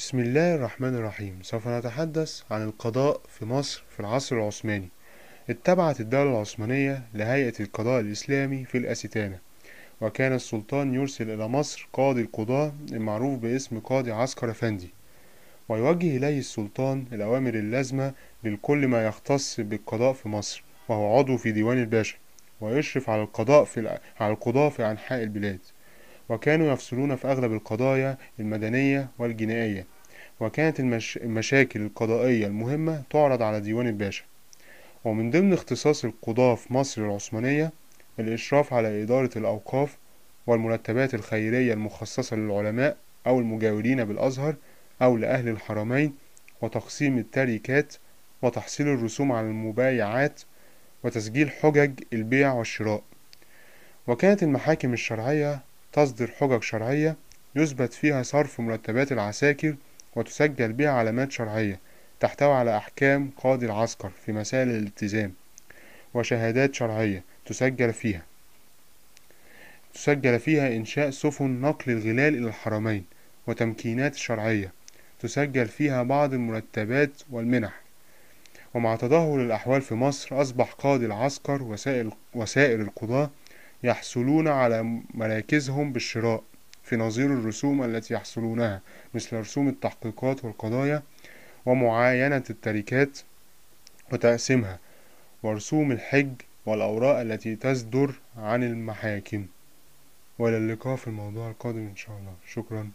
بسم الله الرحمن الرحيم. سوف نتحدث عن القضاء في مصر في العصر العثماني. اتبعت الدولة العثمانية لهيئة القضاء الإسلامي في الأستانة، وكان السلطان يرسل إلى مصر قاضي القضاة المعروف باسم قاضي عسكر أفندي، ويوجه إليه السلطان الأوامر اللازمة لكل ما يختص بالقضاء في مصر، وهو عضو في ديوان الباشا، ويشرف على القضاء في أنحاء البلاد. وكانوا يفصلون في أغلب القضايا المدنية والجنائية، وكانت المشاكل القضائية المهمة تعرض على ديوان الباشا. ومن ضمن اختصاص القضاة في مصر العثمانية الإشراف على إدارة الأوقاف والمرتبات الخيرية المخصصة للعلماء أو المجاورين بالأزهر أو لأهل الحرمين، وتقسيم التركات، وتحصيل الرسوم على المبايعات، وتسجيل حجج البيع والشراء. وكانت المحاكم الشرعية تصدر حجج شرعية يثبت فيها صرف مرتبات العساكر، وتسجل بها علامات شرعية تحتوي على أحكام قاضي العسكر في مسائل الالتزام، وشهادات شرعية تسجل فيها إنشاء سفن نقل الغلال إلى الحرمين، وتمكينات شرعية تسجل فيها بعض المرتبات والمنح. ومع تدهور الأحوال في مصر أصبح قاضي العسكر وسائر القضاة يحصلون على مراكزهم بالشراء في نظير الرسوم التي يحصلونها، مثل رسوم التحقيقات والقضايا، ومعاينة التركات وتقسيمها، ورسوم الحج والأوراق التي تصدر عن المحاكم. وإلى اللقاء في الموضوع القادم إن شاء الله. شكرا.